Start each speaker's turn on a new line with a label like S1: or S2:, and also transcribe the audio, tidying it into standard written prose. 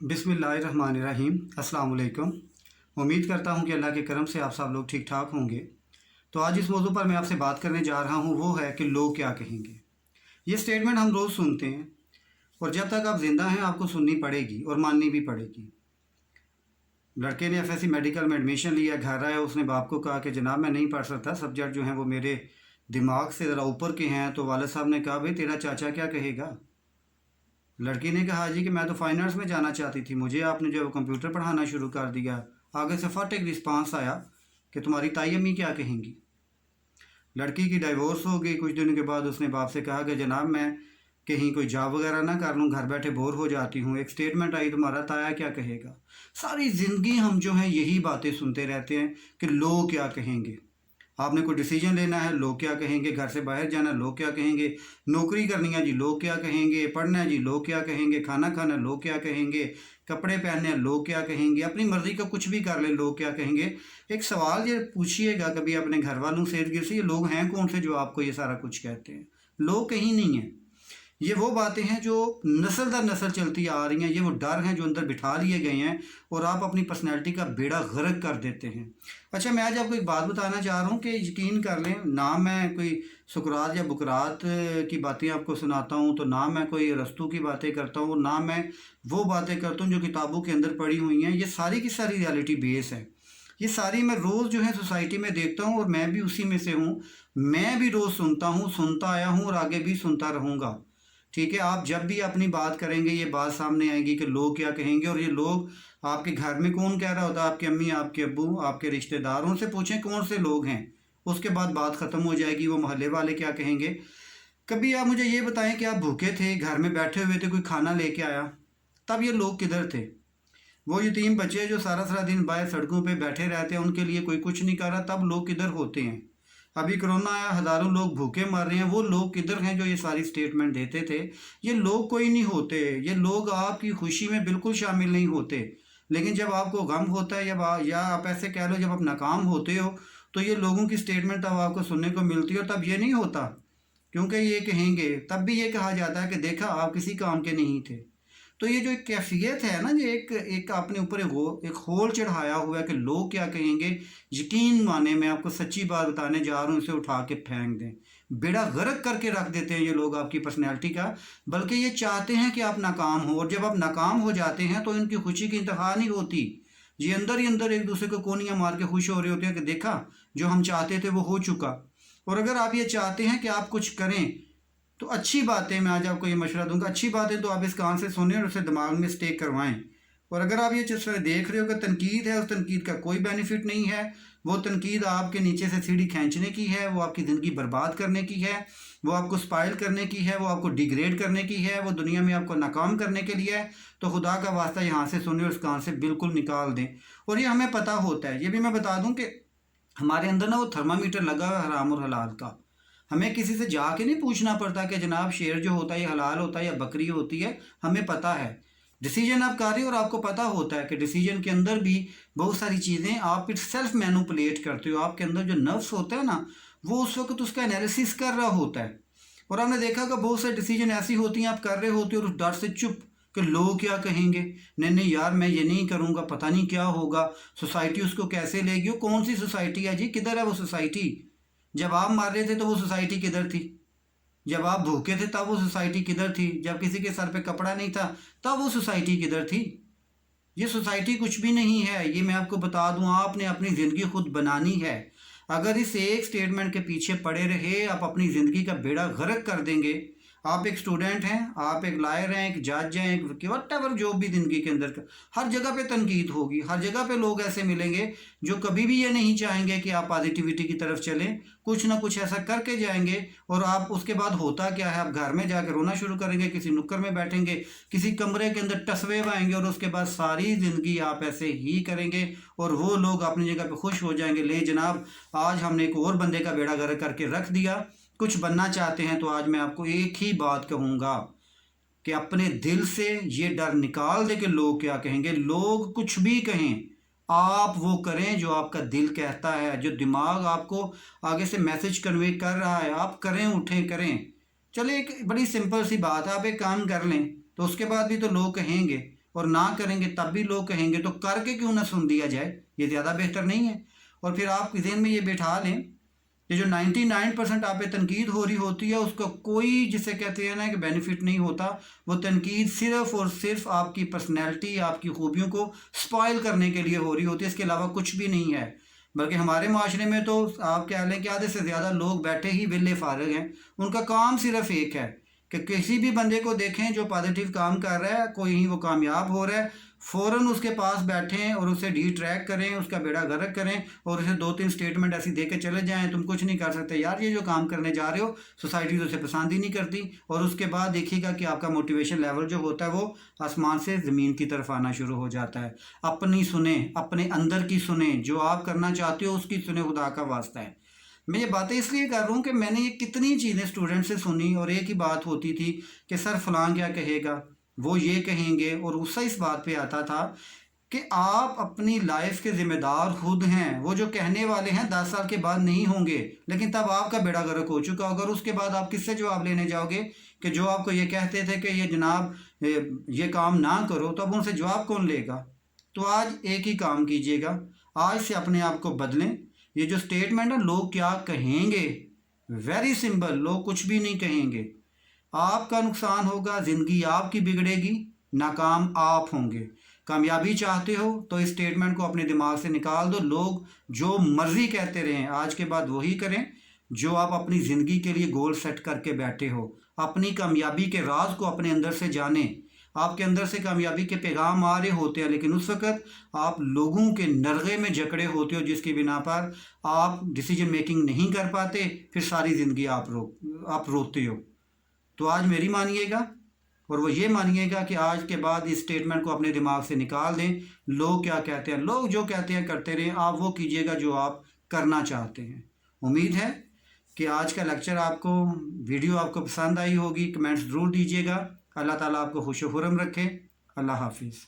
S1: बिस्मिल्लाहिर्रहमानिर्रहीम। अस्सलाम वालेकुम। उम्मीद करता हूँ कि अल्लाह के करम से आप सब लोग ठीक ठाक होंगे। तो आज इस मौजू पर मैं आपसे बात करने जा रहा हूँ, वो है कि लोग क्या कहेंगे। ये स्टेटमेंट हम रोज़ सुनते हैं और जब तक आप ज़िंदा हैं आपको सुननी पड़ेगी और माननी भी पड़ेगी। लड़के ने एफएससी मेडिकल में एडमिशन लिया, घर आया, उसने बाप को कहा कि जनाब मैं नहीं पढ़ सकता, सब्जेक्ट जो हैं वो मेरे दिमाग से ज़रा ऊपर के हैं। तो वालिद साहब ने कहा भाई तेरा चाचा क्या कहेगा। लड़की ने कहा जी कि मैं तो फाइन आर्ट्स में जाना चाहती थी, मुझे आपने जो कंप्यूटर पढ़ाना शुरू कर दिया। आगे से फट एक रिस्पांस आया कि तुम्हारी ताई अम्मी क्या कहेंगी। लड़की की डाइवोर्स हो गई। कुछ दिनों के बाद उसने बाप से कहा कि जनाब मैं कहीं कोई जॉब वगैरह ना कर लूँ, घर बैठे बोर हो जाती हूँ। एक स्टेटमेंट आई, तुम्हारा ताया क्या कहेगा। सारी ज़िंदगी हम जो हैं यही बातें सुनते रहते हैं कि लोग क्या कहेंगे। आपने कोई डिसीजन लेना है, लोग क्या कहेंगे। घर से बाहर जाना, लोग क्या कहेंगे। नौकरी करनी है जी, लोग क्या कहेंगे। पढ़ना है जी, लोग क्या कहेंगे। खाना खाना, लोग क्या कहेंगे। कपड़े पहनने हैं, लोग क्या कहेंगे। अपनी मर्ज़ी का कुछ भी कर ले, लोग क्या कहेंगे। एक सवाल ये पूछिएगा कभी अपने घर वालों से, इर्द गिर्द से, ये लोग हैं कौन से जो आपको ये सारा कुछ कहते हैं। लोग कहीं नहीं हैं। ये वो बातें हैं जो नस्ल दर नस्ल चलती आ रही हैं। ये वो डर हैं जो अंदर बिठा लिए गए हैं और आप अपनी पर्सनैलिटी का बेड़ा गर्क कर देते हैं। अच्छा, मैं आज आपको एक बात बताना चाह रहा हूँ कि यकीन कर लें, ना मैं कोई सुकरात या बुकरात की बातें आपको सुनाता हूँ, तो ना मैं कोई अरस्तू की बातें करता हूँ, ना मैं वो बातें करता हूँ जो किताबों के अंदर पड़ी हुई हैं। ये सारी की सारी रियलिटी बेस है। ये सारी मैं रोज़ जो है सोसाइटी में देखता हूँ और मैं भी उसी में से हूँ। मैं भी रोज़ सुनता हूँ, सुनता आया हूँ और आगे भी सुनता रहूँगा। ठीक है, आप जब भी अपनी बात करेंगे ये बात सामने आएगी कि लोग क्या कहेंगे। और ये लोग आपके घर में कौन कह रहा होता है, आपकी अम्मी, आपके अब्बू, आपके रिश्तेदारों से पूछें कौन से लोग हैं, उसके बाद बात ख़त्म हो जाएगी। वो मोहल्ले वाले क्या कहेंगे। कभी आप मुझे ये बताएं कि आप भूखे थे, घर में बैठे हुए थे, कोई खाना लेके आया, तब ये लोग किधर थे। वो यतीम बच्चे जो सारा सारा दिन बाहर सड़कों पे बैठे रहते हैं, उनके लिए कोई कुछ नहीं कर रहा, तब लोग किधर होते हैं। अभी कोरोना आया, हज़ारों लोग भूखे मर रहे हैं, वो लोग किधर हैं जो ये सारी स्टेटमेंट देते थे। ये लोग कोई नहीं होते। ये लोग आपकी खुशी में बिल्कुल शामिल नहीं होते। लेकिन जब आपको गम होता है या आप ऐसे कह लो जब आप नाकाम होते हो, तो ये लोगों की स्टेटमेंट तब आपको सुनने को मिलती है। और तब ये नहीं होता, क्योंकि ये कहेंगे, तब भी ये कहा जाता है कि देखा आप किसी काम के नहीं थे। तो ये जो एक कैफियत है ना, ये एक अपने ऊपर एक होल चढ़ाया हुआ है कि लोग क्या कहेंगे। यकीन माने, मैं आपको सच्ची बात बताने जा रहा हूँ, इसे उठा के फेंक दें। बेड़ा गर्क करके रख देते हैं ये लोग आपकी पर्सनैलिटी का। बल्कि ये चाहते हैं कि आप नाकाम हो, और जब आप नाकाम हो जाते हैं तो इनकी खुशी की इंतहा नहीं होती। ये अंदर ही अंदर एक दूसरे को कोनियाँ मार के खुश हो रहे होते हैं कि देखा जो हम चाहते थे वो हो चुका। और अगर आप ये चाहते हैं कि आप कुछ करें तो अच्छी बातें, मैं आज आपको ये मशवरा दूंगा, अच्छी बातें तो आप इस कान से सुनें और उसे दिमाग में स्टे करवाएं। और अगर आप ये चीज़ देख रहे हो कि तनकीद है, उस तनकीद का कोई बेनिफिट नहीं है, वो तनकीद आपके नीचे से सीढ़ी खींचने की है, वो आपकी ज़िंदगी बर्बाद करने की है, वो आपको स्पाइल करने की है, वो आपको डिग्रेड करने की है, वो दुनिया में आपको नाकाम करने के लिए है, तो खुदा का वास्ता यहाँ से सुने और इस कान से बिल्कुल निकाल दें। और ये हमें पता होता है। ये भी मैं बता दूँ कि हमारे अंदर ना वो थर्मामीटर लगा है हराम और हलाल का। हमें किसी से जाके नहीं पूछना पड़ता कि जनाब शेर जो होता है ये हलाल होता है या बकरी होती है। हमें पता है। डिसीजन आप कर रहे हो और आपको पता होता है कि डिसीजन के अंदर भी बहुत सारी चीज़ें आप फिर सेल्फ मैनिपुलेट करते हो। आपके अंदर जो नर्व्स होता है ना, वो उस वक्त उसका एनालिसिस कर रहा होता है। और आपने देखा कि बहुत सारे डिसीजन ऐसी होती हैं आप कर रहे होते हो और उस डर से चुप कि लोग क्या कहेंगे। नहीं नहीं यार, मैं ये नहीं करूँगा, पता नहीं क्या होगा, सोसाइटी उसको कैसे लेगी। वो कौन सी सोसाइटी है जी, किधर है वो सोसाइटी। जब आप मार रहे थे तो वो सोसाइटी किधर थी। जब आप भूखे थे तब वो सोसाइटी किधर थी। जब किसी के सर पे कपड़ा नहीं था तब वो सोसाइटी किधर थी। ये सोसाइटी कुछ भी नहीं है, ये मैं आपको बता दूं। आपने अपनी ज़िंदगी खुद बनानी है। अगर इस एक स्टेटमेंट के पीछे पड़े रहे, आप अपनी ज़िंदगी का बेड़ा गर्क कर देंगे। आप एक स्टूडेंट हैं, आप एक लायर हैं, एक जज हैं, एक वट एवर जो भी ज़िंदगी के अंदर हर जगह पे तनकीद होगी। हर जगह पे लोग ऐसे मिलेंगे जो कभी भी ये नहीं चाहेंगे कि आप पॉजिटिविटी की तरफ चलें। कुछ ना कुछ ऐसा करके जाएंगे और आप उसके बाद होता क्या है, आप घर में जाकर रोना शुरू करेंगे, किसी नुक्कड़ में बैठेंगे, किसी कमरे के अंदर टसवे आएंगे और उसके बाद सारी ज़िंदगी आप ऐसे ही करेंगे। और वो लोग अपनी जगह पे खुश हो जाएंगे, ले जनाब आज हमने एक और बंदे का बेड़ा गर्क करके रख दिया। कुछ बनना चाहते हैं तो आज मैं आपको एक ही बात कहूँगा कि अपने दिल से ये डर निकाल दे कि लोग क्या कहेंगे। लोग कुछ भी कहें, आप वो करें जो आपका दिल कहता है, जो दिमाग आपको आगे से मैसेज कन्वे कर रहा है, आप करें, उठें, करें। चले, एक बड़ी सिंपल सी बात है, आप एक काम कर लें तो उसके बाद भी तो लोग कहेंगे। और ना करेंगे तब भी लोग कहेंगे, तो करके क्यों ना सुन लिया जाए, ये ज़्यादा बेहतर नहीं है। और फिर आप ज़हन में ये बिठा लें, ये जो 99% आप पे तनकीद हो रही होती है उसका कोई, जिसे कहते हैं ना कि बेनिफिट नहीं होता। वो तनकीद सिर्फ़ और सिर्फ आपकी पर्सनैलिटी, आपकी खूबियों को स्पॉइल करने के लिए हो रही होती है, इसके अलावा कुछ भी नहीं है। बल्कि हमारे माशरे में तो आप कह लें कि आधे से ज़्यादा लोग बैठे ही विले फारग हैं, उनका काम सिर्फ एक है कि किसी भी बंदे को देखें जो पॉजिटिव काम कर रहा है, कोई ही वो कामयाब हो रहा है, फ़ौरन उसके पास बैठें और उसे डी ट्रैक करें, उसका बेड़ा गर्क करें और उसे 2-3 स्टेटमेंट ऐसी दे के चले जाएं, तुम कुछ नहीं कर सकते यार, ये जो काम करने जा रहे हो सोसाइटी तो उसे पसंद ही नहीं करती। और उसके बाद देखिएगा कि आपका मोटिवेशन लेवल जो होता है वो आसमान से ज़मीन की तरफ आना शुरू हो जाता है। अपनी सुने, अपने अंदर की सुने, जो आप करना चाहते हो उसकी सुने, खुदा का वास्ता है। मैं ये बातें इसलिए कर रहा हूँ कि मैंने ये कितनी चीज़ें स्टूडेंट से सुनी और एक ही बात होती थी कि सर फलां क्या कहेगा, वो ये कहेंगे, और उससे इस बात पे आता था कि आप अपनी लाइफ के ज़िम्मेदार खुद हैं। वो जो कहने वाले हैं 10 साल के बाद नहीं होंगे, लेकिन तब आपका बेड़ा गर्क हो चुका होगा, और उसके बाद आप किससे जवाब लेने जाओगे कि जो आपको ये कहते थे कि ये जनाब ये काम ना करो, तो अब उनसे जवाब कौन लेगा। तो आज एक ही काम कीजिएगा, आज से अपने आप को बदलें। ये जो स्टेटमेंट है लोग क्या कहेंगे, वेरी सिंपल, लोग कुछ भी नहीं कहेंगे, आपका नुकसान होगा, ज़िंदगी आपकी बिगड़ेगी, नाकाम आप होंगे। कामयाबी चाहते हो तो इस स्टेटमेंट को अपने दिमाग से निकाल दो। लोग जो मर्ज़ी कहते रहें, आज के बाद वही करें जो आप अपनी ज़िंदगी के लिए गोल सेट करके बैठे हो। अपनी कामयाबी के राज को अपने अंदर से जानें। आपके अंदर से कामयाबी के पैगाम आ रहे होते हैं, लेकिन उस वक़्त आप लोगों के नरगे में जकड़े होते हो, जिसकी बिना पर आप डिसीजन मेकिंग नहीं कर पाते, फिर सारी ज़िंदगी आप रोते हो। तो आज मेरी मानिएगा, और वो ये मानिएगा कि आज के बाद इस स्टेटमेंट को अपने दिमाग से निकाल दें। लोग क्या कहते हैं, लोग जो कहते हैं करते रहें, आप वो कीजिएगा जो आप करना चाहते हैं। उम्मीद है कि आज का लेक्चर आपको, वीडियो आपको पसंद आई होगी। कमेंट्स ज़रूर दीजिएगा। अल्लाह ताला आपको खुश खुर्रम रखे। अल्लाह हाफिज़।